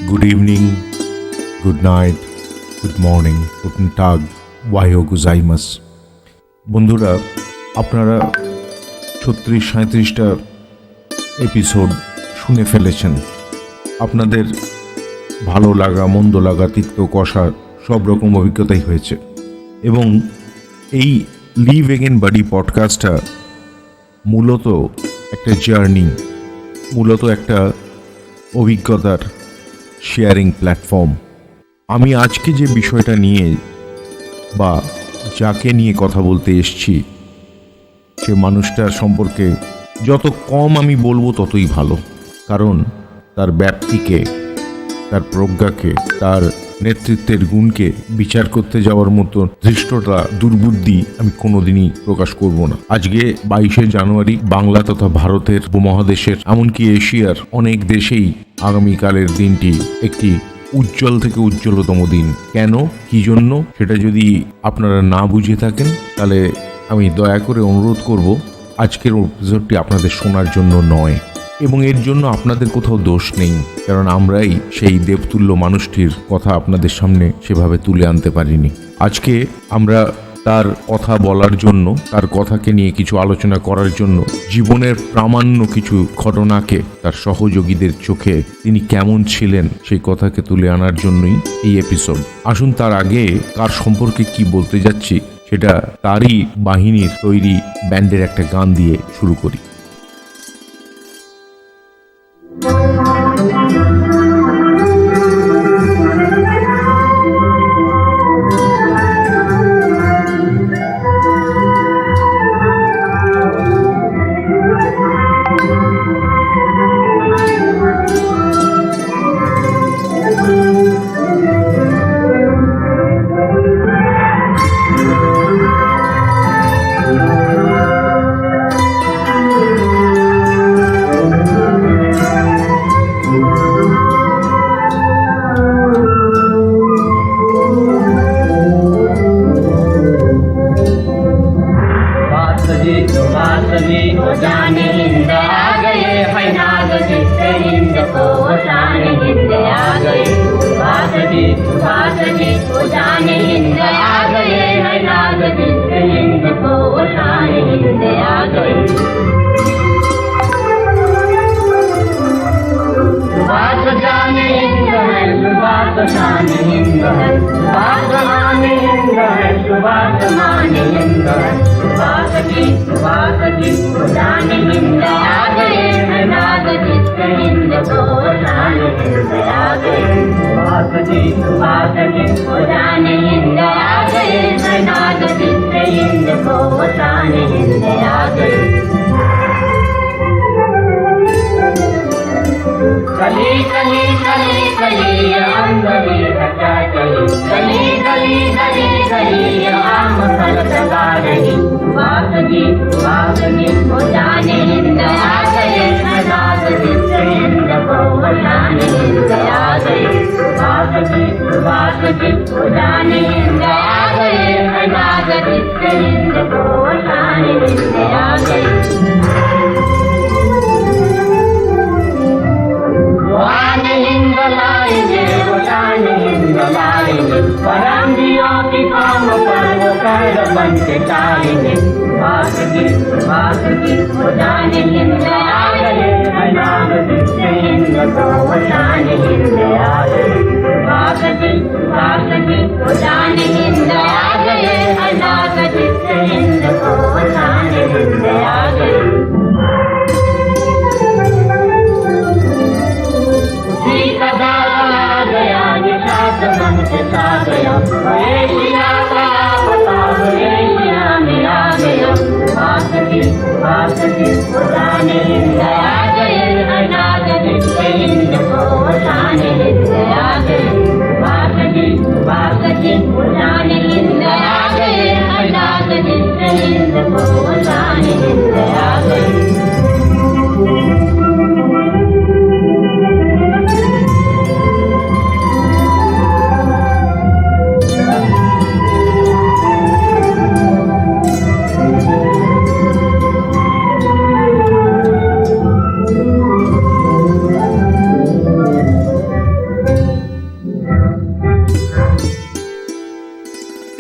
Good evening, good night, good morning, guten Tag, ওয়াহিও গুজাইমাস। বন্ধুরা, আপনারা 36-37টা episode শুনে ফেলেছেন। আপনাদের ভালো লাগা, মন্দ লাগা, তিক্ত কষা সব রকম অভিজ্ঞতাই হয়েছে। এবং এই লিভ এগেন বডি পডকাস্টটা মূলত একটা জার্নি, মূলত একটা অভিজ্ঞতার শেয়ারিং প্ল্যাটফর্ম। আমি আজকে যে বিষয়টা নিয়ে বা যাকে নিয়ে কথা বলতে এসছি, সে মানুষটার সম্পর্কে যত কম আমি বলবো ততই ভালো। কারণ তার ব্যাপ্তিকে, তার প্রজ্ঞাকে, তার নেতৃত্বের গুণকে বিচার করতে যাওয়ার মতো ধৃষ্টতা, দুর্বুদ্ধি আমি কোনোদিনই প্রকাশ করব না। আজকে 22শে জানুয়ারি বাংলা তথা ভারতের উপমহাদেশের, এমনকি এশিয়ার অনেক দেশেই আগামীকালের দিনটি একটি উজ্জ্বল থেকে উজ্জ্বলতম দিন। কেন, কি জন্য, সেটা যদি আপনারা না বুঝে থাকেন তাহলে আমি দয়া করে অনুরোধ করব আজকের এপিসোডটি আপনাদের শোনার জন্য নয়। এবং এর জন্য আপনাদের কোথাও দোষ নেই, কারণ আমরাই সেই দেবতুল্য মানুষটির কথা আপনাদের সামনে সেভাবে তুলে আনতে পারিনি। আজকে আমরা তার কথা বলার জন্য, তার কথাকে নিয়ে কিছু আলোচনা করার জন্য, জীবনের প্রামাণ্য কিছু ঘটনাকে তার সহযোগীদের চোখে তিনি কেমন ছিলেন সেই কথাকে তুলে আনার জন্যই এই এপিসোড। আসুন তার আগে কার সম্পর্কে কি বলতে যাচ্ছি সেটা তারই বাহিনীর তৈরি ব্যান্ডের একটা গান দিয়ে শুরু করি।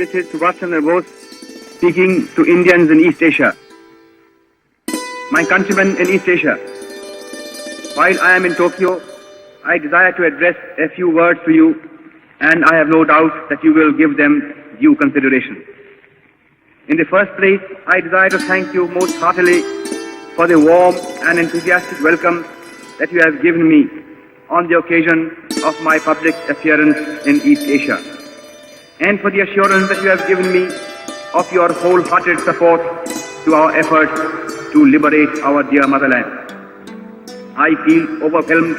This is Subhash Chandra Bose speaking to Indians in East Asia. My countrymen in East Asia, while I am in Tokyo, I desire to address a few words to you, and I have no doubt that you will give them due consideration. In the first place, I desire to thank you most heartily for the warm and enthusiastic welcome that you have given me on the occasion of my public appearance in East Asia, and for the assurance that you have given me of your wholehearted support to our efforts to liberate our dear motherland. I feel overwhelmed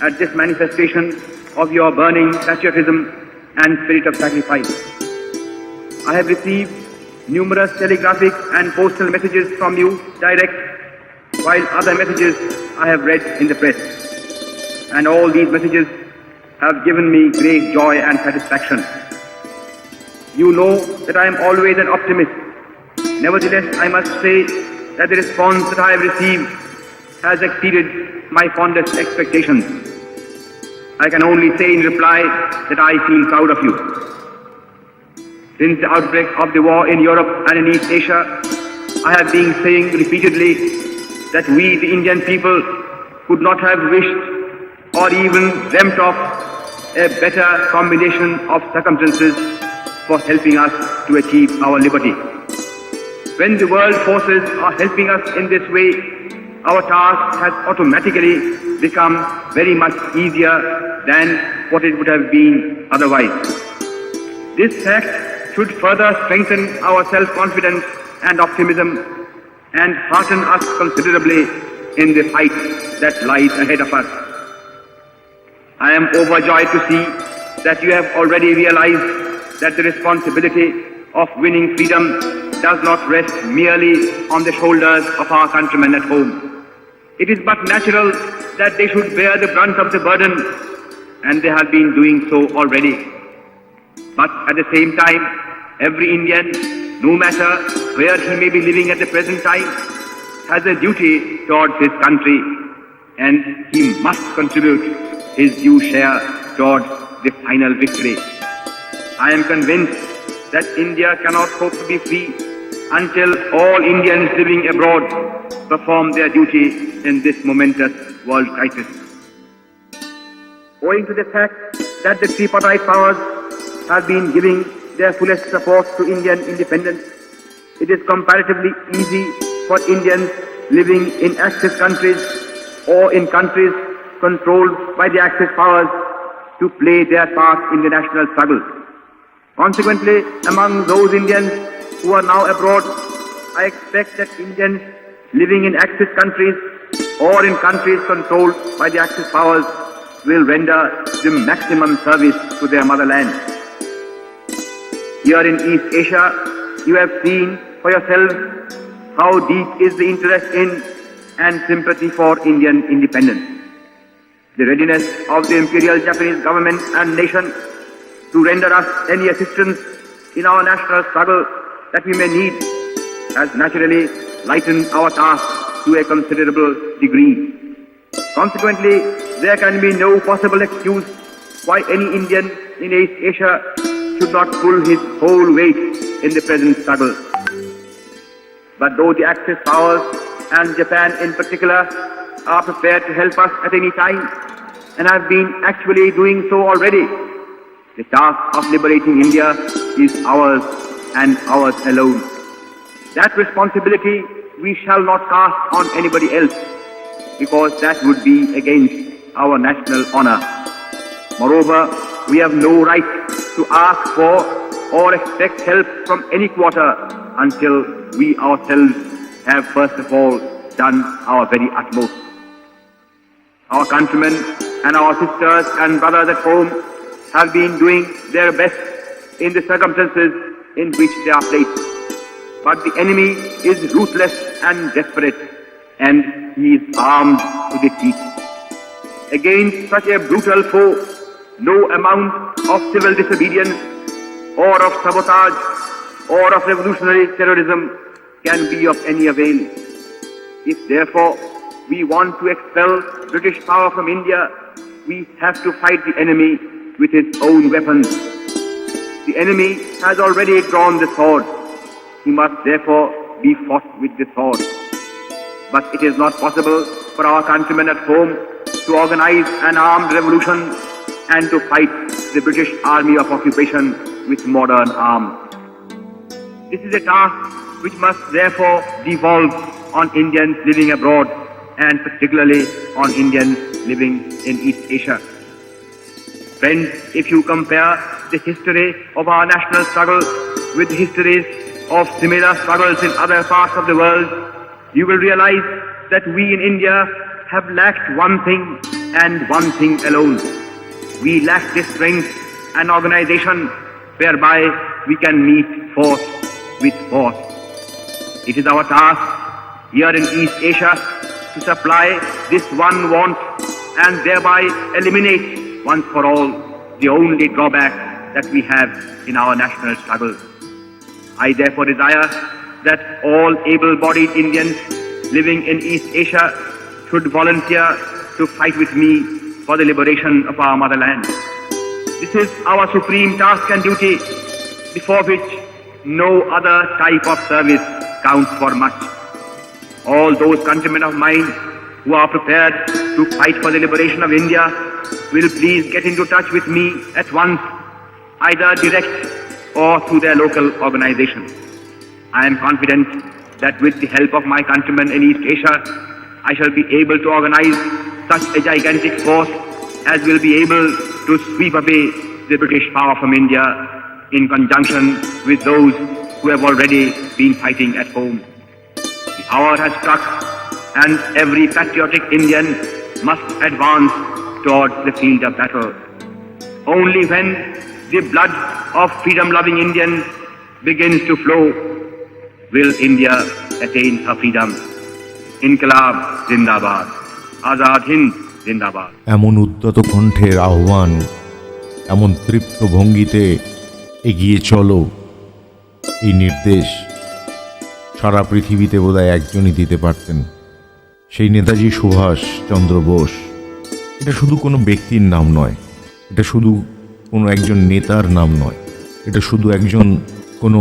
at this manifestation of your burning patriotism and spirit of sacrifice. I have received numerous telegraphic and postal messages from you direct, while other messages I have read in the press. And all these messages have given me great joy and satisfaction. You know that I am always an optimist. Nevertheless, I must say that the response that I have received has exceeded my fondest expectations. I can only say in reply that I feel proud of you. Since the outbreak of the war in Europe and in East Asia, I have been saying repeatedly that we, the Indian people, could not have wished or even dreamt of a better combination of circumstances for helping us to achieve our liberty. When the world forces are helping us in this way, our task has automatically become very much easier than what it would have been otherwise. This fact should further strengthen our self-confidence and optimism and hearten us considerably in the fight that lies ahead of us. I am overjoyed to see that you have already realized that the responsibility of winning freedom does not rest merely on the shoulders of our countrymen at home. It is but natural that they should bear the brunt of the burden, and they have been doing so already. But at the same time, every Indian, no matter where he may be living at the present time, has a duty towards his country, and he must contribute his due share towards the final victory. I am convinced that India cannot hope to be free until all Indians living abroad perform their duty in this momentous world crisis. Owing to the fact that the tripartite powers have been giving their fullest support to Indian independence, it is comparatively easy for Indians living in Axis countries or in countries controlled by the Axis powers to play their part in the national struggle. Consequently, among those Indians who are now abroad, I expect that Indians living in Axis countries or in countries controlled by the Axis powers will render the maximum service to their motherland. Here in East Asia, you have seen for yourselves how deep is the interest in and sympathy for Indian independence. The readiness of the Imperial Japanese government and nation to render us any assistance in our national struggle that we may need has naturally lightened our task to a considerable degree. Consequently, there can be no possible excuse why any Indian in East Asia should not pull his whole weight in the present struggle. But though the Axis powers and Japan in particular are prepared to help us at any time and have been actually doing so already, the task of liberating India is ours and ours alone. That responsibility we shall not cast on anybody else, because that would be against our national honor. Moreover, we have no right to ask for or expect help from any quarter until we ourselves have first of all done our very utmost. Our countrymen and our sisters and brothers at home have been doing their best in the circumstances in which they are placed. But the enemy is ruthless and desperate, and he is armed to the teeth. Against such a brutal foe, no amount of civil disobedience or of sabotage or of revolutionary terrorism can be of any avail. If therefore we want to expel British power from India, we have to fight the enemy with his own weapons. The enemy has already drawn the sword. He must therefore be fought with the sword. But it is not possible for our countrymen at home to organize an armed revolution and to fight the British Army of Occupation with modern arms. This is a task which must therefore devolve on Indians living abroad and particularly on Indians living in East Asia. Friends, if you compare the history of our national struggle with histories of similar struggles in other parts of the world, you will realize that we in India have lacked one thing and one thing alone. We lack the strength and organization whereby we can meet force with force. It is our task here in East Asia to supply this one want and thereby eliminate once for all the only drawback that we have in our national struggle. I therefore desire that all able-bodied Indians living in East Asia should volunteer to fight with me for the liberation of our motherland. This is our supreme task and duty, before which no other type of service counts for much. All those countrymen of mine who are prepared to fight for the liberation of India will please get into touch with me at once, either direct or through their local organization. I am confident that with the help of my countrymen in East Asia, I shall be able to organize such a gigantic force as will be able to sweep away the British power from India in conjunction with those who have already been fighting at home. The hour has struck and every patriotic Indian must advance towards the field of battle. Only when the blood of freedom-loving Indians begins to flow will India attain her freedom. Inqilab Zindabad. Azad Hind Zindabad. এমন উদ্যত কণ্ঠের আহ্বান, এমন তৃপ্ত ভঙ্গিতে এগিয়ে চলো, এই নির্দেশ সারা পৃথিবীতে বোধহয় একজনই দিতে পারতেন, সেই নেতাজি সুভাষ চন্দ্র বোস। এটা শুধু কোনো ব্যক্তির নাম নয়, এটা শুধু কোনো একজন নেতার নাম নয়, এটা শুধু একজন কোনো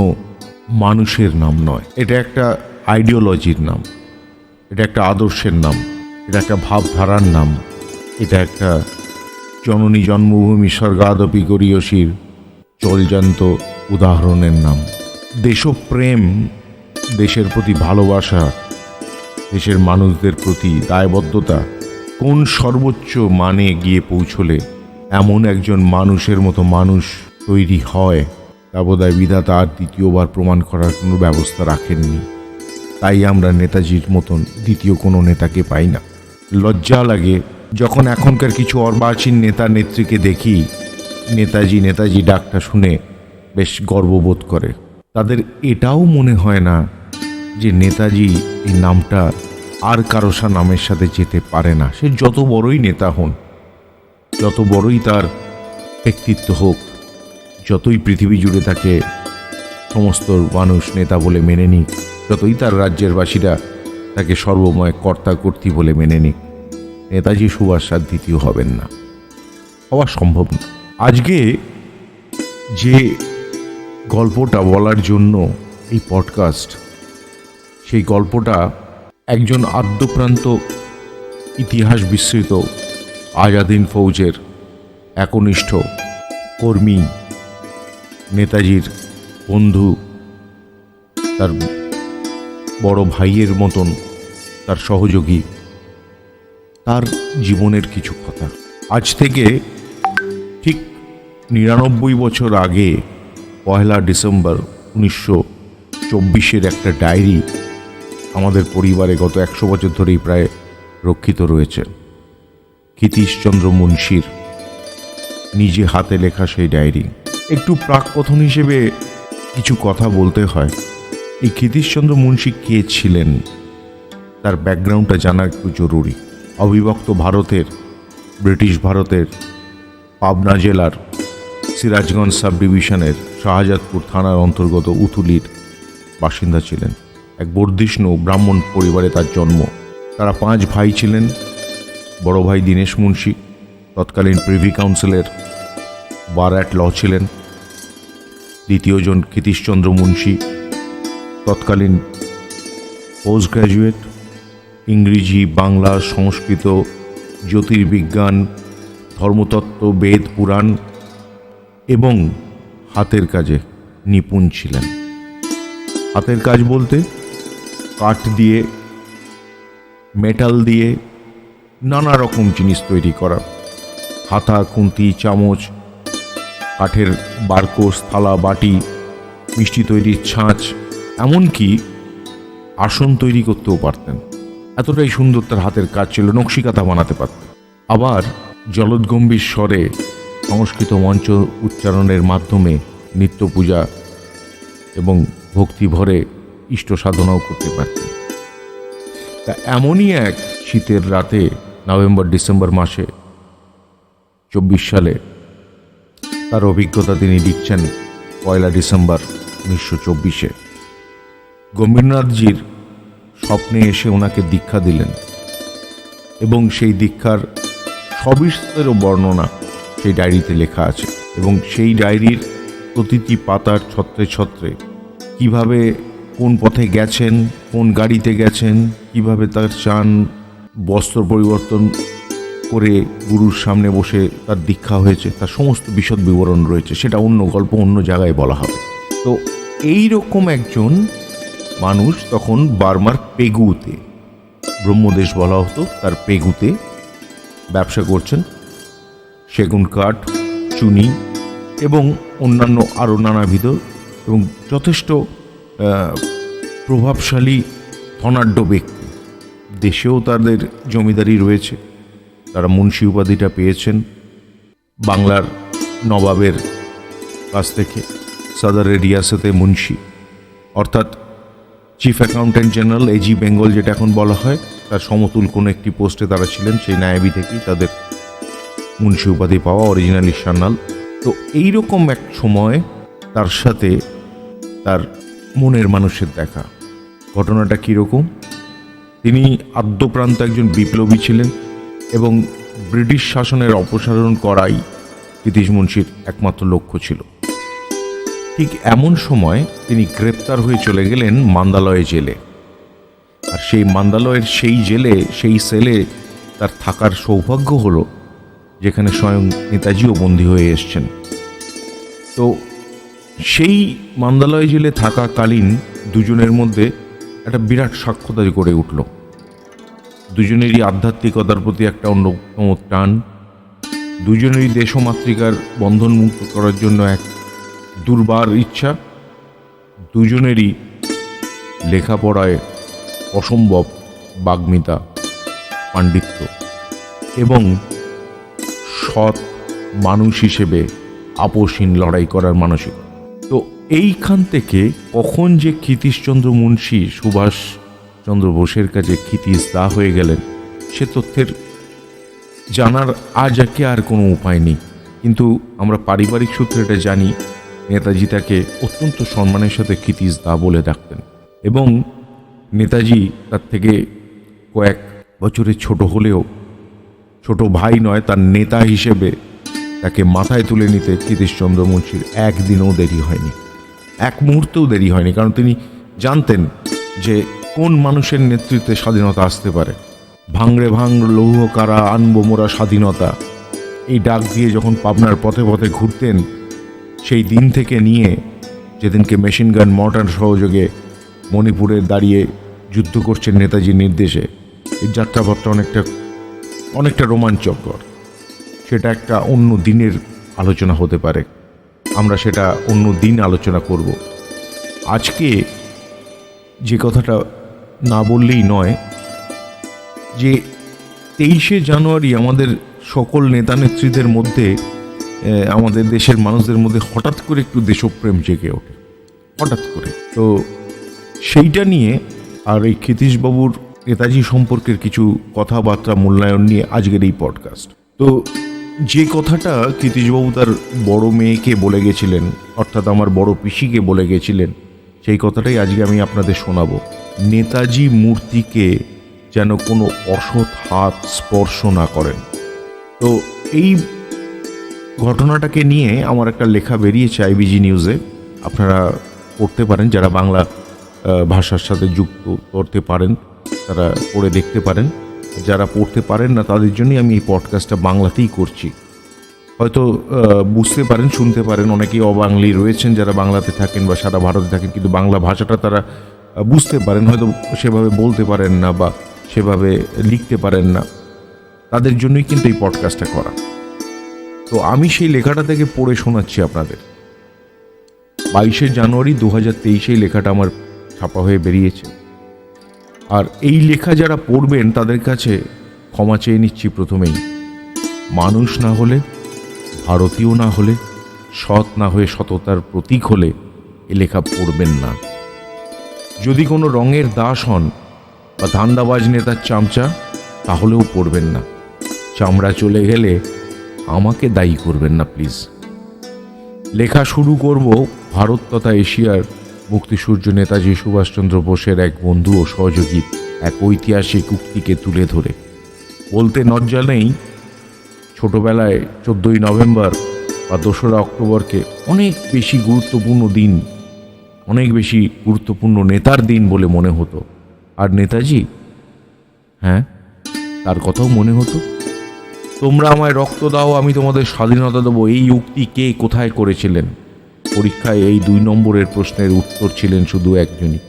মানুষের নাম নয়, এটা একটা আইডিওলজির নাম, এটা একটা আদর্শের নাম, এটা একটা ভাবধারার নাম, এটা একটা জননী জন্মভূমি স্বর্গাদপি গরীয়সীর চলজান্ত উদাহরণের নাম। দেশপ্রেম, দেশের প্রতি ভালোবাসা, দেশের মানুষদের প্রতি দায়বদ্ধতা কোন সর্বোচ্চ মানে গিয়ে পৌঁছলে এমন একজন মানুষের মতো মানুষ তৈরি হয়, তা বোধহয় বিধাতা আর দ্বিতীয়বার প্রমাণ করার কোনো ব্যবস্থা রাখেননি। তাই আমরা নেতাজির মতন দ্বিতীয় কোনো নেতাকে পাই না। লজ্জা লাগে যখন এখনকার কিছু অর্বাচীন নেতা নেত্রীকে দেখি নেতাজি নেতাজি ডাকটা শুনে বেশ গর্ববোধ করে। তাদের এটাও মনে হয় না যে নেতাজি এই নামটা আর কারোসা নামের সাথে যেতে পারে না। সে যত বড়ই নেতা হন, যত বড়ই তার ব্যক্তিত্ব হোক, যতই পৃথিবী জুড়ে তাকে সমস্ত মানুষ নেতা বলে মেনে নিক, যতই তার রাজ্যের বাসীরা তাকে সর্বময় কর্তা কর্তৃ বলে মেনে নিক, নেতাজি সুভাষ আর দ্বিতীয় হবেন না, হওয়া সম্ভব না। আজকে যে গল্পটা বলার জন্য এই পডকাস্ট, সেই গল্পটা একজন আদ্যপ্রান্ত ইতিহাস বিস্মৃত আজাদিন ফৌজের একনিষ্ঠ কর্মী, নেতাজির বন্ধু, তার বড় ভাইয়ের মতন তার সহযোগী, তার জীবনের কিছু কথা। আজ থেকে ঠিক ৯৯ বছর আগে ১ ডিসেম্বর ১৯২৪ একটা ডায়েরি আমাদের পরিবারে গত ১০০ বছর ধরেই প্রায় রক্ষিত রয়েছে। ক্ষিতীশচন্দ্র মুন্সির নিজে হাতে লেখা সেই ডায়েরি। একটু প্রাককথন হিসেবে কিছু কথা বলতে হয়। এই ক্ষিতীশচন্দ্র মুন্সি কে ছিলেন, তার ব্যাকগ্রাউন্ডটা জানা একটু জরুরি। অবিভক্ত ভারতের, ব্রিটিশ ভারতের পাবনা জেলার সিরাজগঞ্জ সাব ডিভিশনের শাহজাদপুর থানার অন্তর্গত উথুলির বাসিন্দা ছিলেন। এক বর্ধিষ্ণু ব্রাহ্মণ পরিবারে তার জন্ম। তারা 5 ভাই ছিলেন। বড় ভাই দীনেশ মুন্সি তৎকালীন প্রিভি কাউন্সিলের বার অ্যাট ল ছিলেন। দ্বিতীয়জন ক্ষিতীশচন্দ্র মুন্সি, তৎকালীন পোস্ট গ্র্যাজুয়েট, ইংরেজি, বাংলা, সংস্কৃত, জ্যোতির্বিজ্ঞান, ধর্মতত্ত্ব, বেদ, পুরাণ এবং হাতের কাজে নিপুণ ছিলেন। হাতের কাজ বলতে কাঠ দিয়ে, মেটাল দিয়ে নানা রকম জিনিস তৈরি করা, হাতা, খুন্তি, চামচ, কাঠের বারকোস, থালা, বাটি, মিষ্টি তৈরির ছাঁচ, এমনকি আসন তৈরি করতেও পারতেন। এতটাই সুন্দর তার হাতের কাজ ছিল, নকশিকাঁথা বানাতে পারতেন। আবার জলদগম্ভীর স্বরে সংস্কৃত মঞ্চ উচ্চারণের মাধ্যমে নিত্য পূজা এবং ভক্তি ভরে ইষ্ট সাধনাও করতে পারতেন। তা এমনই এক শীতের রাতে, নভেম্বর ডিসেম্বর মাসে 24 সালে তার অভিজ্ঞতা তিনি লিখছেন 1 ডিসেম্বর 1924। গম্ভীরনাথজির স্বপ্নে এসে ওনাকে দীক্ষা দিলেন এবং সেই দীক্ষার সবিস্তার বর্ণনা সেই ডায়েরিতে লেখা আছে। এবং সেই ডায়েরির প্রতিটি পাতার ছত্রে ছত্রে কিভাবে, কোন পথে গেছেন, কোন গাড়িতে গেছেন, কিভাবে তার চান, বস্ত্র পরিবর্তন করে গুরুর সামনে বসে তার দীক্ষা হয়েছে, তার সমস্ত বিশদ বিবরণ রয়েছে। সেটা অন্য গল্প, অন্য জায়গায় বলা হবে। তো এই রকম একজন মানুষ তখন বার্মার পেগুতে, ব্রহ্মদেশ বলা হতো, তার পেগুতে ব্যবসা করছেন। সেগুন কাঠ, চুনি এবং অন্যান্য আরও নানাবিধ এবং যথেষ্ট প্রভাবশালী ধনাঢ্য ব্যক্তি। দেশেও তাদের জমিদারি রয়েছে, তারা মুন্সি উপাধিটা পেয়েছেন বাংলার নবাবের কাছ থেকে। সদরে রিয়াসতে মুন্সি, অর্থাৎ chief accountant general, AG Bengal যেটা এখন বলা হয়, তার সমতুল কোনো একটি পোস্টে তারা ছিলেন। সেই নায়াবি থেকেই তাদের মুন্সি উপাধি পাওয়া, অরিজিনালি সান্যাল। তো এইরকম এক সময় তার সাথে তার মনের মানুষের দেখা। ঘটনাটা কীরকম? তিনি আদ্যপ্রান্ত একজন বিপ্লবী ছিলেন এবং ব্রিটিশ শাসনের অপসারণ করাই ক্ষিতীশ মুন্সির একমাত্র লক্ষ্য ছিল। ঠিক এমন সময় তিনি গ্রেপ্তার হয়ে চলে গেলেন মান্দালয় জেলে। আর সেই মান্দালয়ের সেই জেলে, সেই সেলে তার থাকার সৌভাগ্য হলো, যেখানে স্বয়ং নেতাজিও বন্দী হয়ে এসছেন। তো সেই মান্দালয় জেলে থাকাকালীন দুজনের মধ্যে একটা বিরাট সাক্ষাৎ গড়ে উঠল। দুজনেরই আধ্যাত্মিকতার প্রতি একটা অন্যতম টান, দুজনেরই দেশমাতৃকার বন্ধন মুক্ত করার জন্য এক দুর্বার ইচ্ছা, দুজনেরই লেখাপড়ায় অসম্ভব বাগ্মিতা, পাণ্ডিত্য এবং সৎ মানুষ হিসেবে আপোষহীন লড়াই করার মানসিক। তো এইখান থেকে কখন যে ক্ষিতীশচন্দ্র মুন্সি সুভাষচন্দ্র বোসের কাছে ক্ষিতীশ দা হয়ে গেলেন, সে তথ্যের জানার আজ একে আর কোনো উপায় নেই। কিন্তু আমরা পারিবারিক সূত্রে এটা জানি, নেতাজি তাকে অত্যন্ত সম্মানের সাথে ক্ষিতীশ দা বলে ডাকতেন এবং নেতাজি তার থেকে কয়েক বছরের ছোট হলেও ছোট ভাই নয়, তার নেতা হিসেবে তাকে মাথায় তুলে নিতে ক্ষিতীশচন্দ্র মুন্সির একদিনও দেরি হয়নি, এক মুহূর্তেও দেরি হয়নি। কারণ তিনি জানতেন যে কোন মানুষের নেতৃত্বে স্বাধীনতা আসতে পারে। ভাঙড়ে ভাঙ লৌহ কারা আনবো মোরা স্বাধীনতা, এই ডাক দিয়ে যখন পাবনার পথে পথে ঘুরতেন, সেই দিন থেকে নিয়ে যেদিনকে মেশিন গান মর্টার সহযোগে মণিপুরে দাঁড়িয়ে যুদ্ধ করছেন নেতাজির নির্দেশে, এই যাত্রাপথটা অনেকটা রোমাঞ্চকর। সেটা একটা অন্য দিনের আলোচনা হতে পারে, আমরা সেটা অন্য দিন আলোচনা করব। আজকে যে কথাটা না বললেই নয় যে 23শে জানুয়ারি আমাদের সকল নেতা নেত্রীদের মধ্যে, আমাদের দেশের মানুষদের মধ্যে হঠাৎ করে একটু দেশপ্রেম জেগে ওঠে, হঠাৎ করে। তো সেইটা নিয়ে আর এই ক্ষিতীশবাবুর নেতাজি সম্পর্কের কিছু কথাবার্তা মূল্যায়ন নিয়ে আজকের এই পডকাস্ট। তো যে কথাটা ক্ষিতীশবাবু তার বড় মেয়েকে বলে গেছিলেন, অর্থাৎ আমার বড় পিসিকে বলে গেছিলেন, সেই কথাটাই আজকে আমি আপনাদের শোনাবো। নেতাজি মূর্তিকে যেন কোনো অসৎ হাত স্পর্শ না করেন। তো এই ঘটনাটাকে নিয়ে আমার একটা লেখা বেরিয়েছে আইবিজি নিউজে, আপনারা পড়তে পারেন, যারা বাংলা ভাষার সাথে যুক্ত করতে পারেন তারা পড়ে দেখতে পারেন। যারা পড়তে পারেন না তাদের জন্যই আমি এই পডকাস্টটা বাংলাতেই করছি। হয়তো বুঝতে পারেন, শুনতে পারেন, অনেকেই অবাঙালি রয়েছেন যারা বাংলাতে থাকেন বা সারা ভারতে থাকেন, কিন্তু বাংলা ভাষাটা তারা বুঝতে পারেন, হয়তো সেভাবে বলতে পারেন না বা সেভাবে লিখতে পারেন না, তাদের জন্যই কিন্তু এই পডকাস্টটা করা। তো আমি সেই লেখাটা থেকে পড়ে শোনাচ্ছি আপনাদের। 22শে জানুয়ারি 2023 এই লেখাটা আমার ছাপা হয়ে বেরিয়েছে। আর এই লেখা যারা পড়বেন তাদের কাছে ক্ষমা চেয়ে নিচ্ছি প্রথমেই। মানুষ না হলে, ভারতীয় না হলে, সৎ না হয়ে সততার প্রতীক হলে এ লেখা পড়বেন না। যদি কোনো রঙের দাস হন বা ধান্দাবাজ নেতার চামচা, তাহলেও পড়বেন না। চামড়া চলে গেলে আমাকে দায়ী করবেন না প্লিজ। লেখা শুরু করব ভারত তথা এশিয়ার মুক্তিসূর্য নেতাজি সুভাষচন্দ্র বোসের এক বন্ধু ও সহযোগী এক ঐতিহাসিক উক্তিকে তুলে ধরে। বলতে লজ্জা নেই, ছোটবেলায় 14ই নভেম্বর বা 2রা অক্টোবরকে অনেক বেশি গুরুত্বপূর্ণ দিন, অনেক বেশি গুরুত্বপূর্ণ নেতার দিন বলে মনে হতো। আর নেতাজি, হ্যাঁ, তার কথাও মনে হতো। তোমরা আমায় রক্ত দাও, আমি তোমাদের স্বাধীনতা দেবো, এই উক্তি কে কোথায় করেছিলেন? পরীক্ষায় এই 2 নম্বরের প্রশ্নের উত্তর ছিলেন শুধু একজনই,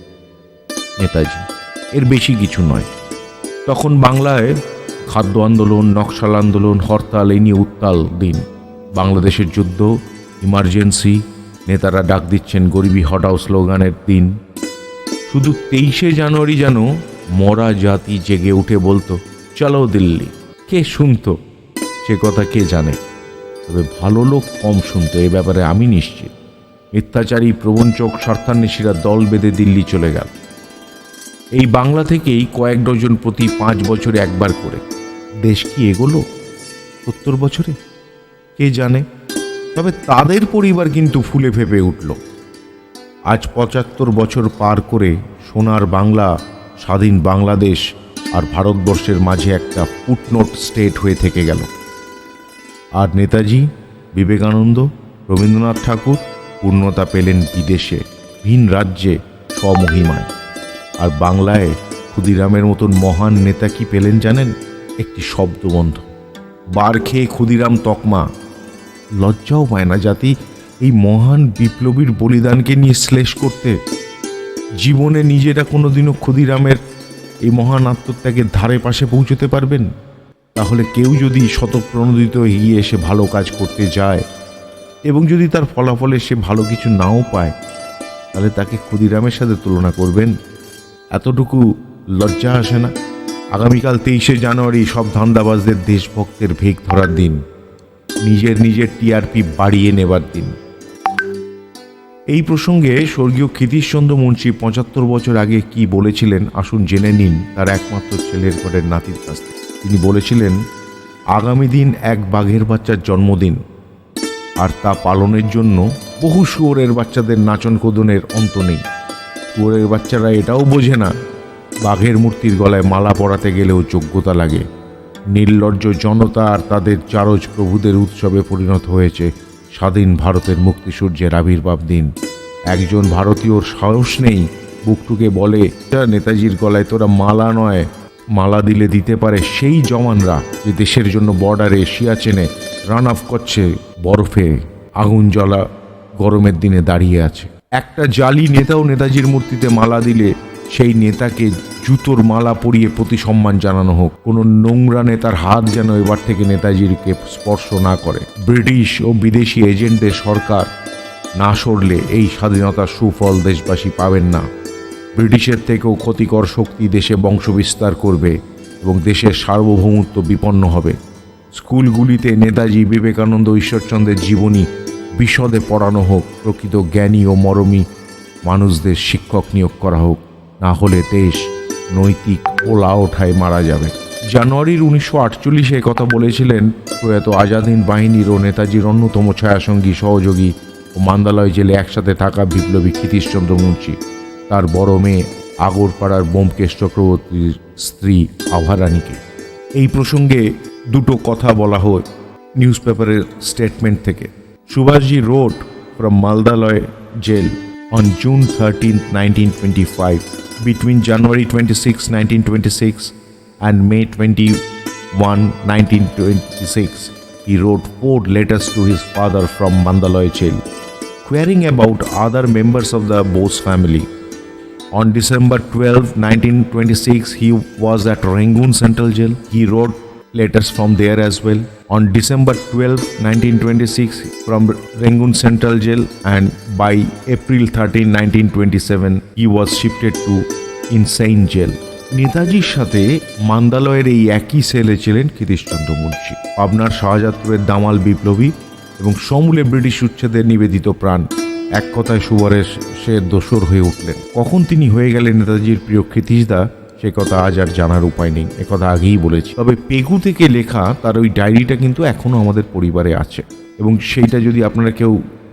নেতাজি। এর বেশি কিছু নয়। তখন বাংলায় খাদ্য আন্দোলন, নকশাল আন্দোলন, হরতাল, এই নিয়ে উত্তাল দিন। বাংলাদেশের যুদ্ধ, ইমার্জেন্সি, নেতারা ডাক দিচ্ছেন গরিবি হটাও স্লোগানের দিন। শুধু 23শে জানুয়ারি যেন মরা জাতি জেগে উঠে বলতো, চলো দিল্লি। কে শুনতো সে কথা কে জানে? তবে ভালো লোক কম শুনতো, এ ব্যাপারে আমি নিশ্চিত। মিথ্যাচারী প্রবঞ্চক স্বার্থান্বেষীরা দল বেঁধে দিল্লি চলে গেল। এই বাংলা থেকেই কয়েক ডজন প্রতি 5 বছরে একবার করে। দেশ কি এগোলো 70 বছরে? কে জানে। তবে তাদের পরিবার কিন্তু ফুলে ফেপে উঠল। আজ 75 বছর পার করে সোনার বাংলা, স্বাধীন বাংলাদেশ আর ভারতবর্ষের মাঝে একটা ফুটনোট স্টেট হয়ে থেকে গেল। আর নেতাজি, বিবেকানন্দ, রবীন্দ্রনাথ ঠাকুর পূর্ণতা পেলেন বিদেশে, ভিন রাজ্যে, স্বমহিমায়। আর বাংলায় ক্ষুদিরামের মতন মহান নেতা কি পেলেন জানেন? একটি শব্দবন্ধ। বার খেয়ে ক্ষুদিরাম তকমা। লজ্জাও পায় না জাতি এই মহান বিপ্লবীর বলিদানকে নিয়ে শ্লেষ করতে। জীবনে নিজেরা কোনোদিনও ক্ষুদিরামের এই মহান আত্মত্যাগের ধারে পাশে পৌঁছতে পারবেন? তাহলে কেউ যদি স্বতঃপ্রণোদিত এগিয়ে এসে ভালো কাজ করতে যায় এবং যদি তার ফলাফলে সে ভালো কিছু নাও পায়, তাহলে তাকে ক্ষুদিরামের সাথে তুলনা করবেন? এতটুকু লজ্জা আসে না? আগামীকাল 23শে জানুয়ারি সব ধান্দাবাজদের দেশভক্তের ভেগ ধরার দিন, নিজের টিআরপি বাড়িয়ে নেবার দিন। এই প্রসঙ্গে স্বর্গীয় ক্ষিতীশচন্দ্র মুন্সী 75 বছর আগে কি বলেছিলেন আসুন জেনে নিন তার একমাত্র ছেলের ঘরের নাতির কাছ থেকে। তিনি বলেছিলেন, আগামী দিন এক বাঘের বাচ্চার জন্মদিন, আর তা পালনের জন্য বহু শুয়োরের বাচ্চাদের নাচন কোদনের অন্ত নেই। শুয়োরের বাচ্চারা এটাও বোঝে না বাঘের মূর্তির গলায় মালা পরাতে গেলেও যোগ্যতা লাগে। নির্লজ্জ জনতা আর তাদের চারজ প্রভুদের উৎসবে পরিণত হয়েছে স্বাধীন ভারতের মুক্তিসূর্যের আবির্ভাব দিন। একজন ভারতীয়র সাহস নেই বুকটুকে বলে, নেতাজির গলায় তোরা মালা নয়, মালা দিলে দিতে পারে সেই জওয়ানরা যে দেশের জন্য বর্ডারে সিয়াচেনে রান অফ করছে, বরফে আগুন জ্বলা গরমের দিনে দাঁড়িয়ে আছে। একটা জালি নেতাও নেতাজির মূর্তিতে মালা দিলে সেই নেতাকে জুতোর মালা পরিয়ে প্রতি সম্মান জানানো হোক। কোনো নোংরা নেতার হাত যেন এবার থেকে নেতাজিকে স্পর্শ না করে। ব্রিটিশ ও বিদেশি এজেন্টদের সরকার না সরলে এই স্বাধীনতার সুফল দেশবাসী পাবেন না। ব্রিটিশের থেকেও ক্ষতিকর শক্তি দেশে বংশবিস্তার করবে এবং দেশের সার্বভৌমত্ব বিপন্ন হবে। স্কুলগুলিতে নেতাজি, বিবেকানন্দ, ঈশ্বরচন্দ্রের জীবনী বিশদে পড়ানো হোক। প্রকৃত জ্ঞানী ও মরমী মানুষদের শিক্ষক নিয়োগ করা হোক, না হলে দেশ নৈতিক ওলা ওঠায় মারা যাবে। জানুয়ারির 1948 কথা বলেছিলেন প্রয়াত আজাদ হিন্দ বাহিনীর ও নেতাজির অন্যতম ছায়াসঙ্গী, সহযোগী ও মান্দালয় জেলে একসাথে থাকা বিপ্লবী ক্ষিতীশচন্দ্র মুন্সী তার বড় মেয়ে আগরপাড়ার ব্যোমকেশ চক্রবর্তীর স্ত্রী আভারানীকে। এই প্রসঙ্গে দুটো কথা বলা হয় নিউজ পেপারের স্টেটমেন্ট থেকে। সুভাষজি wrote from Mandalay jail on June 13, 1925. Between January 26, 1926 and May 21, 1926, he wrote 4 letters to his father from Mandalay jail, querying about other members of the Bose family. On December 12, 1926, he was at Rangoon Central Jail. He wrote letters from there as well. On December 12, 1926, from Rangoon Central Jail, and by April 13, 1927, he was shifted to Insane Jail. নেতাজির সাথে মান্দালয়ের এই একই সেলে ছিলেন ক্ষিতীশচন্দ্র মুন্সি, পাবনার শাহজাদপুরের দামাল বিপ্লবী এবং সমূলে ব্রিটিশ উচ্ছেদের নিবেদিত প্রাণ। এক কথায় সুবরেশের দোসর হয়ে উঠলেন। কখন তিনি হয়ে গেলেন নেতাজির প্রিয় ক্ষিতীশদা, সে কথা আজ আর জানার উপায় নেই, একথা আগেই বলেছি। তবে পেগু থেকে লেখা তার ওই ডায়েরিটা কিন্তু এখনও আমাদের পরিবারে আছে, এবং সেইটা যদি আপনারা কেউ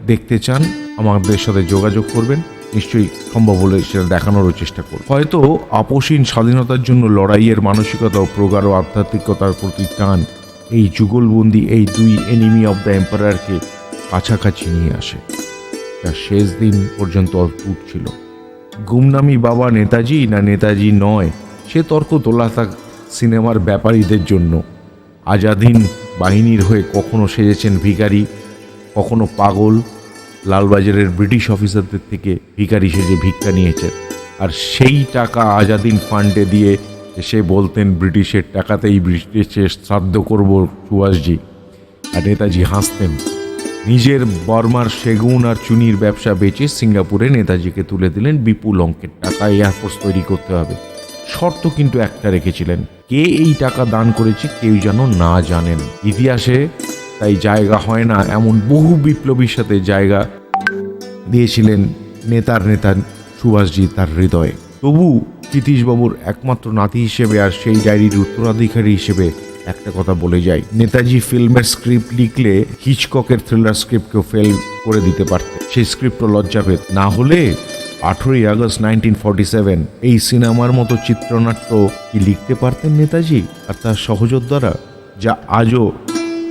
দেখতে চান আমাদের সাথে যোগাযোগ করবেন, নিশ্চয়ই সম্ভব হলে সেটা দেখানোরও চেষ্টা করব। হয়তো আপোষহীন স্বাধীনতার জন্য লড়াইয়ের মানসিকতা ও প্রগাঢ় আধ্যাত্মিকতার প্রতি টান এই যুগলবন্দি এই দুই এনিমি অব দ্য এম্পায়ারকে কাছাকাছি নিয়ে আসে, যা শেষ দিন পর্যন্ত অদ্ভুত ছিল। গুমনামি বাবা নেতাজি না নেতাজি নয়, সে তর্ক তোলা থাক সিনেমার ব্যাপারীদের জন্য। আজাদিন বাহিনীর হয়ে কখনো সেজেছেন ভিখারি, কখনো পাগল, লালবাজারের ব্রিটিশ অফিসারদের থেকে ভিখারি সেজে ভিক্ষা নিয়েছেন, আর সেই টাকা আজাদিন ফান্ডে দিয়ে সে বলতেন ব্রিটিশের টাকাতেই ব্রিটিশের শ্রাদ্ধ করব সুভাষজি, আর নেতাজি হাসতেন। নিজের বর্মার সেগুন আর চুনির ব্যবসা বেচে সিঙ্গাপুরে নেতাজিকে তুলে দিলেন বিপুল অঙ্কের টাকা। এয়ারফোর্স তৈরি করতে হবে, শর্ত কিন্তু একটা রেখেছিলেন, কে এই টাকা দান করেছে কেউ যেন না জানেন। ইতিহাসে তাই জায়গা হয় না এমন বহু বিপ্লবীর সাথে জায়গা দিয়েছিলেন নেতার নেতা সুভাষজি তার হৃদয়ে। তবু ক্ষিতীশবাবুর একমাত্র নাতি হিসেবে আর সেই ডায়েরির উত্তরাধিকারী হিসেবে একটা কথা বলে যাই, নেতাজি ফিল্মের স্ক্রিপ্ট লিখলে হিচককের থ্রিলার স্ক্রিপ্টকেও ফেল করে দিতে পারতেন। সেই স্ক্রিপ্টও লজ্জাভেদ না হলে 18ই আগস্ট 1947 এই সিনেমার মতো চিত্রনাট্য কি লিখতে পারতেন নেতাজি আর তার সহযোদ্ধারা, যা আজও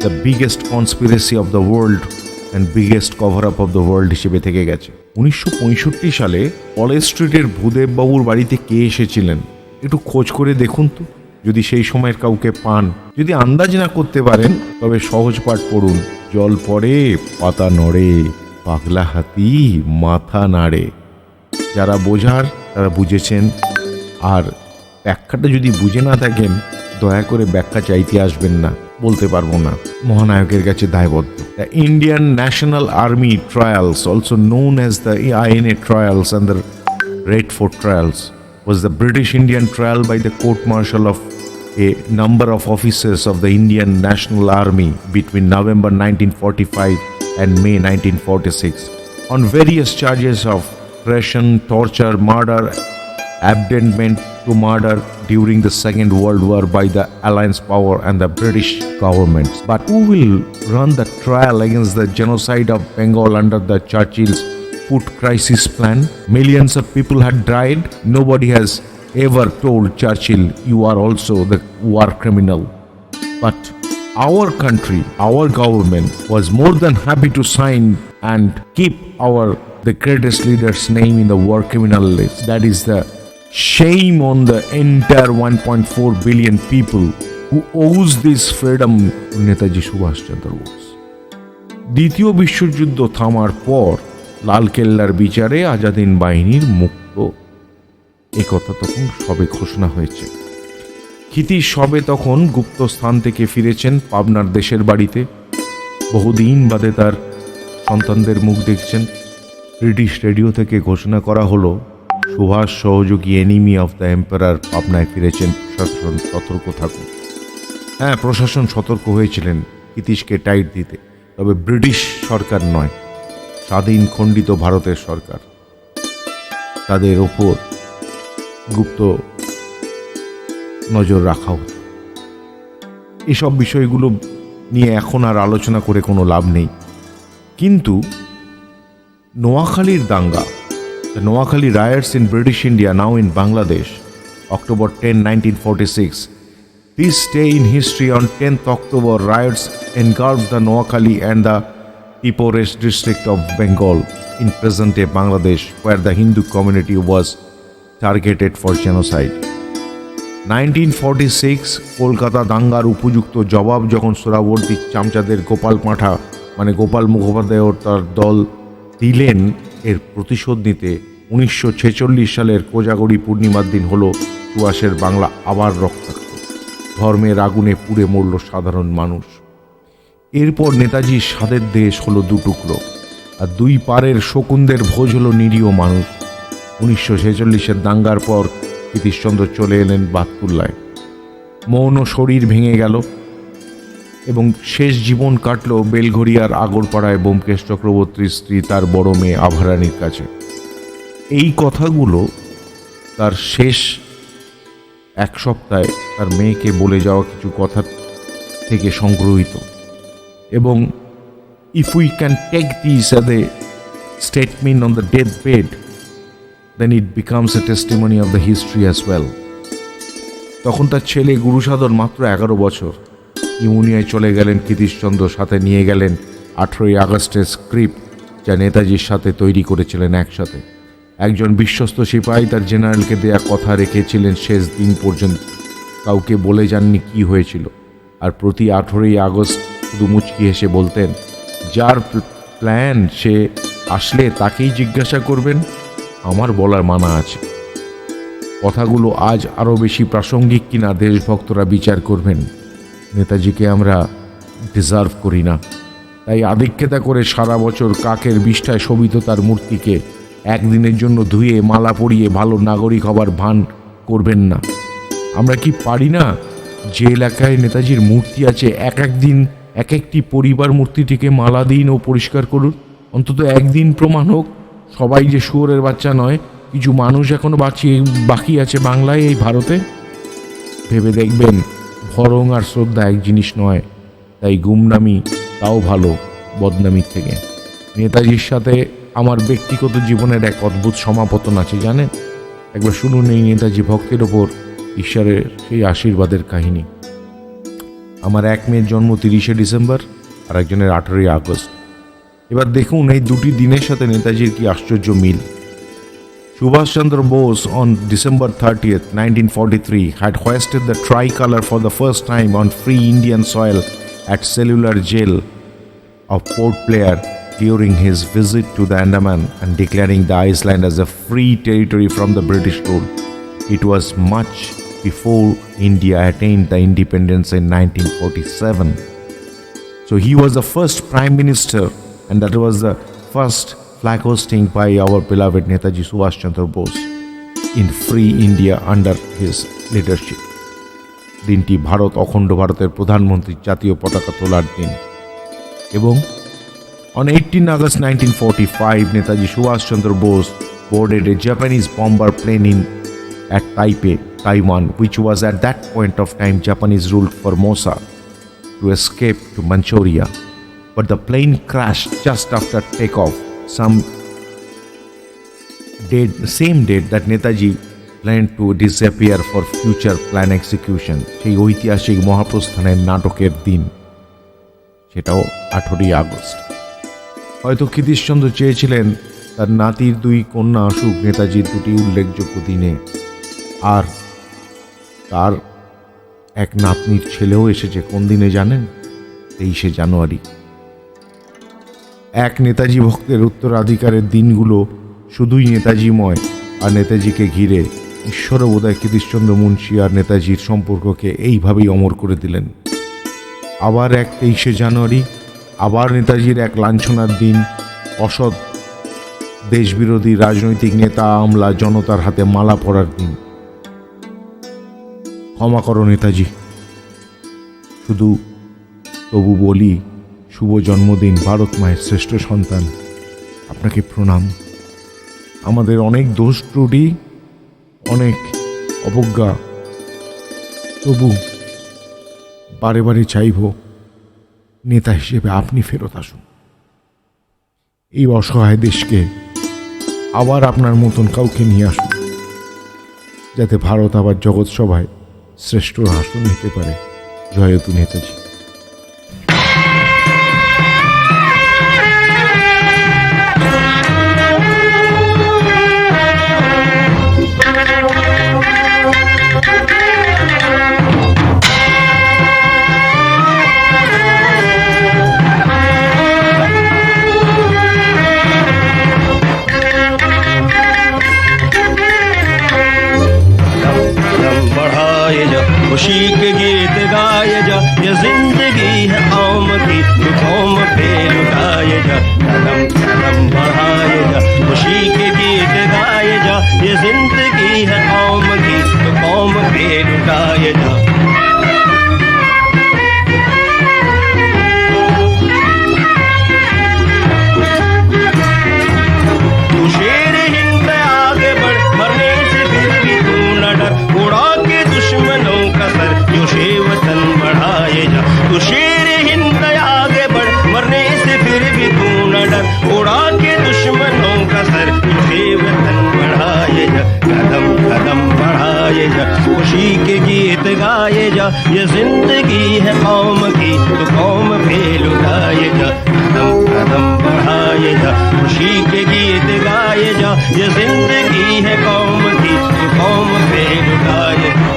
the biggest conspiracy of the world and biggest cover up of the world হিসেবে থেকে গেছে। 1965 সালে কলেজ স্ট্রিটের ভূদেববাবুর বাড়িতে কে এসেছিলেন একটু খোঁজ করে দেখুন তো, যদি সেই সময়ের কাউকে পান। যদি আন্দাজ না করতে পারেন তবে সহজ পাঠ পড়ুন, জল পড়ে পাতা নড়ে, পাগলা হাতি মাথা নাড়ে। যারা বোঝার তারা বুঝেছেন, আর ব্যাখ্যাটা যদি বুঝে না থাকেন দয়া করে ব্যাখ্যা চাইতে আসবেন না, বলতে পারবো না, মহানায়কের কাছে দায়বদ্ধ। The Indian National Army trials, also known as the INA trials and the Red Fort trials, was the British Indian trial by the court-martial of a number of officers of the Indian National Army between November 1945 and May 1946 on various charges of oppression, torture, murder, abandonment to murder during the Second World War by the Alliance power and the British governments. But who will run the trial against the genocide of Bengal under the Churchill's food crisis plan? Millions of people had died. Nobody has ever told Churchill, you are also the war criminal. But our country, our government was more than happy to sign and keep the greatest leader's name in the war criminal list. That is the shame on the entire 1.4 billion people who owes this freedom to Netaji Subhash Chandra Bose. দ্বিতীয় বিশ্বযুদ্ধ থামার পর লালকেল্লার বিচারে আজাদিন বাহিনীর মুক্ত, একথা তখন সবে ঘোষণা হয়েছে। ক্ষিতীশ সবে তখন গুপ্ত স্থান থেকে ফিরেছেন পাবনার দেশের বাড়িতে। বহুদিন বাদে তার সন্তানদের মুখ দেখছেন। ব্রিটিশ রেডিও থেকে ঘোষণা করা হলো সুভাষ সহযোগী এনিমি অফ দ্য এম্পায়ার পাবনায় ফিরেছেন, প্রশাসন সতর্ক থাকুন। হ্যাঁ, প্রশাসন সতর্ক হয়েছিলেন ক্ষিতীশকে টাইট দিতে, তবে ব্রিটিশ সরকার নয়, স্বাধীন খণ্ডিত ভারতের সরকার। তাদের ওপর গুপ্ত নজর রাখা হতো। এসব বিষয়গুলো নিয়ে এখন আর আলোচনা করে কোনো লাভ নেই। কিন্তু নোয়াখালীর দাঙ্গা, the Noakhali riots in British India, now in Bangladesh, October 10, 1946. This day in history, on 10th October, riots engulfed the Noakhali and the the poorest district of Bengal in present-day Bangladesh, where the Hindu community was targeted for genocide. 1946 Kolkata দাঙ্গার উপযুক্ত জবাব যখন সোহরাওয়ার্দী চামচাদের গোপাল পাঁঠা মানে গোপাল মুখোপাধ্যায় ও তার দল দিলেন, এর প্রতিশোধ নিতে 1946 সালের কোজাগরী পূর্ণিমার দিন হলো চুয়াশের বাংলা আবার রক্তাক্ত। ধর্মের আগুনে পুড়ে মরল সাধারণ মানুষ। এরপর নেতাজির স্বাদের দেশ হলো দুটুকরো, আর দুই পারের শকুনদের ভোজ হলো নিরীহ মানুষ। 1946-এর দাঙ্গার পর কৃতিশচন্দ্র চলে এলেন বাতকুল্লায়। মৌন শরীর ভেঙে গেল এবং শেষ জীবন কাটল বেলঘরিয়ার আগরপাড়ায় ব্যোমকেশ চক্রবর্তীর স্ত্রী তার বড় মেয়ে আভারানীর কাছে। এই কথাগুলো তার শেষ এক সপ্তাহে তার মেয়েকে বলে যাওয়া কিছু কথা থেকে সংগ্রহীত। এবং if we can take these as a statement on the deathbed, then it becomes a testimony of the history as well. তখন তার ছেলে গুরুসাধন মাত্র 11 বছর। ইউনিয়ায় চলে গেলেন কৃতিশচন্দ্র, সাথে নিয়ে গেলেন 18ই আগস্টের স্ক্রিপ্ট যা নেতাজির সাথে তৈরি করেছিলেন একসাথে। একজন বিশ্বস্ত সিপাহী তার জেনারেলকে দেয়া কথা রেখেছিলেন শেষ দিন পর্যন্ত, কাউকে বলে যাননি কি হয়েছিল। আর প্রতি 18ই আগস্ট শুধু মুচকি হেসে বলতেন, যার প্ল্যান সে আসলে তাকেই জিজ্ঞাসা করবেন, আমার বলার মানা আছে। কথাগুলো আজ আরও বেশি প্রাসঙ্গিক কিনা দেশভক্তরা বিচার করবেন। নেতাজিকে আমরা ডিজার্ভ করি না, তাই আধিক্যতা করে সারা বছর কাকের বিষ্ঠায় শোভিত তার মূর্তিকে একদিনের জন্য ধুয়ে মালা পরিয়ে ভালো নাগরিক হবার ভান করবেন না। আমরা কি পারি না যে এলাকায় নেতাজির মূর্তি আছে একদিন এক একটি পরিবার মূর্তিটিকে মালা দিন ও পরিষ্কার করুন? অন্তত একদিন প্রমাণ হোক সবাই যে শুয়োরের বাচ্চা নয়, কিছু মানুষ এখনো বাকি আছে বাংলায়, এই ভারতে। ভেবে দেখবেন ভরং আর শ্রদ্ধা এক জিনিস নয়, তাই গুমনামি তাও ভালো বদনামির থেকে। নেতাজির সাথে আমার ব্যক্তিগত জীবনের এক অদ্ভুত সমাপতন আছে জানেন। একবার শুনুন এই নেতাজি ভক্তের ওপর ঈশ্বরের সেই আশীর্বাদের কাহিনী। আমার এক মেয়ের জন্ম 30শে ডিসেম্বর আর একজনের 18ই আগস্ট। এবার দেখুন এই দুটি দিনের সাথে নেতাজির কি আশ্চর্য মিল। Subhash Chandra Bose on December 30th, 1943 had hoisted the tricolor for the first time on free Indian soil at Cellular Jail of Port Blair during his visit to the Andaman and declaring the island as a free territory from the British rule. It was much before India attained the independence in 1947. So he was the first Prime Minister, and that was the first flag hosting by our beloved Netaji Subhash Chandra Bose in free India under his leadership. দিনটি ভারত অখণ্ড ভারতের প্রধানমন্ত্রীর জাতীয় পতাকা তোলার দিন। এবং on 18 August 1945 Netaji Subhash Chandra Bose boarded a Japanese bomber plane at Taipei, Taiwan, which was at that point of time Japanese ruled Formosa, to escape to Manchuria. But the plane crashed just after takeoff, same date that Netaji planned to disappear for future plan execution. সেই ঐতিহাসিক মহাপ্রস্থানের নাটকের দিন, সেটাও 18ই August. হয়তো কৃতিশচন্দ্র চেয়েছিলেন তার নাতির 2 কন্যা আসুক নেতাজির দুটি উল্লেখযোগ্য দিনে, আর তার এক নাতনির ছেলেও এসেছে কোন দিনে জানেন? 23শে জানুয়ারি। এক নেতাজি ভক্তের উত্তরাধিকারের দিনগুলো শুধুই নেতাজিময়, আর নেতাজিকে ঘিরে ঈশ্বরও বোধহয় কৃতিশচন্দ্র মুন্সি আর নেতাজির সম্পর্ককে এইভাবেই অমর করে দিলেন। আবার এক 23শে জানুয়ারি, আবার নেতাজির এক লাঞ্ছনার দিন, অসৎ দেশবিরোধী রাজনৈতিক নেতা আমলা জনতার হাতে মালা পরার দিন। ক্ষমা করো নেতাজি, শুধু তবু বলি শুভ জন্মদিন ভারত মায়ের শ্রেষ্ঠ সন্তান, আপনাকে প্রণাম। আমাদের অনেক দোষ ত্রুটি, অনেক অবজ্ঞা, তবু বারে বারে চাইব নেতা হিসেবে আপনি ফেরত আসুন। এই অসহায় দেশকে আবার আপনার মতন কাউকে নিয়ে আসুন, যাতে ভারত আবার জগৎ সভায় শ্রেষ্ঠ আসন নিতে পারে। জয়তু নেতাজি। जा, कदम कदम बढ़ाए जा, खुशी के गीत गाए जा, ये जिंदगी है कौम की तो कौम पे लुटाए जा, कदम कदम बढ़ाए जा, खुशी के गीत गाए जा, ये जिंदगी है कौम की तो कौम पे लुटाए जा।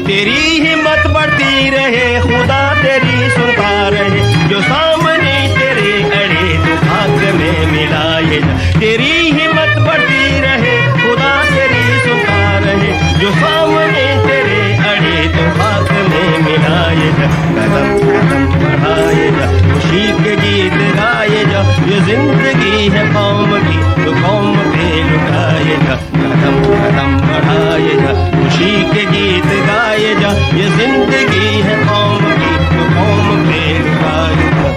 तेरी हिम्मत बढ़ती रहे, खुदा तेरी सुनता रहे, जो सामने तेरे अड़े तो भाग में मिलाए जा, तेरी हिम्मत बढ़ती रहे, खुदा तेरी सुनता रहे, जो सामने तेरे अड़े तो भाग में मिलाए जा, कदम कदम बढ़ाए जा, खुशी के गीत गाए जा, ये जिंदगी है कौम की तो कौम पे लुटाए जा, कदम कदम बढ़ाए जा, खुशी के गीत गाए जा, ये जिंदगी है कौम की तो कौम पे लुटाए जा।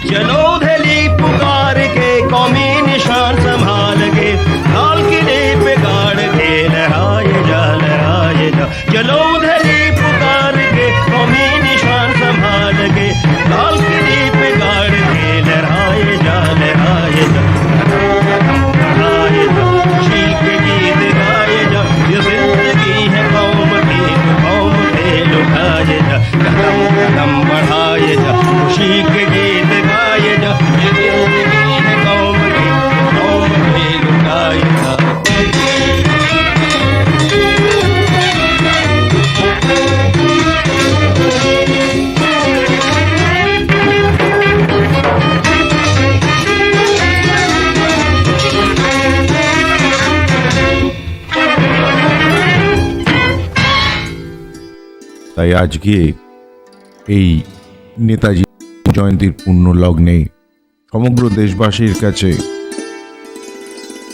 चलो धली पुकार के कौमी निशान संभाल के, लाल किले पे गाड़ के लहराए जा, लहराए जा, चलो धली पुकार के कौमी निशान संभाल के, लाल किले पे गाड़ के लहराए जा, लहराए जा, कदम बढ़ाए जा, खुशी के गीत गाए जा, ये जिंदगी है कौम की तो कौम पे लुटाए जा, कदम कदम बढ़ाए जा, खुशी के गीत गाए जा, ये जिंदगी है कौम की तो कौम पे लुटाए जा। তাই আজকে এই নেতাজি জয়ন্তীর পূর্ণ লগ্নে সমগ্র দেশবাসীর কাছে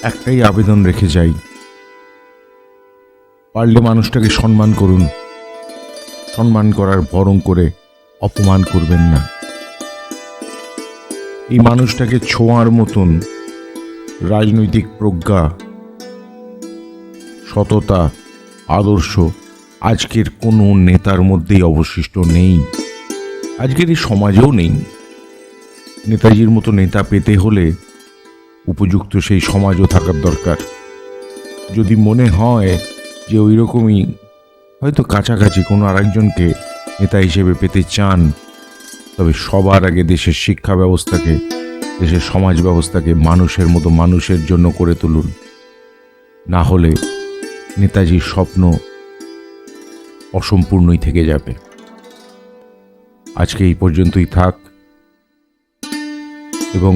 একটাই আবেদন রেখে যাই, পারলে মানুষটাকে সম্মান করুন, সম্মান করার বরং করে অপমান করবেন না। এই মানুষটাকে ছোঁয়ার মতন রাজনৈতিক প্রজ্ঞা, সততা, আদর্শ আজকের কোনো নেতার মধ্যেই অবশিষ্ট নেই, আজকের এই সমাজেও নেই। নেতাজির মতো নেতা পেতে হলে উপযুক্ত সেই সমাজও থাকার দরকার। যদি মনে হয় যে ওই রকমই হয়তো কাছাকাছি কোনো আরেকজনকে নেতা হিসেবে পেতে চান, তবে সবার আগে দেশের শিক্ষা ব্যবস্থাকে, দেশের সমাজ ব্যবস্থাকে মানুষের মতো মানুষের জন্য করে তুলুন। না হলে নেতাজির স্বপ্ন অসম্পূর্ণই থেকে যাবে। আজকে এই পর্যন্তই থাক এবং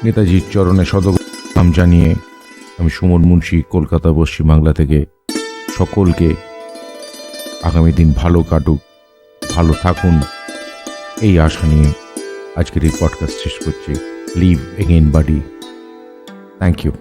নেতাজির চরণে সদকাম জানিয়ে আমি সুমন মুন্সি, কলকাতা, পশ্চিমবাংলা থেকে সকলকে আগামী দিন ভালো কাটুক, ভালো থাকুন এই আশা নিয়ে আজকের এই পডকাস্ট শেষ করছি। Live again buddy. Thank you.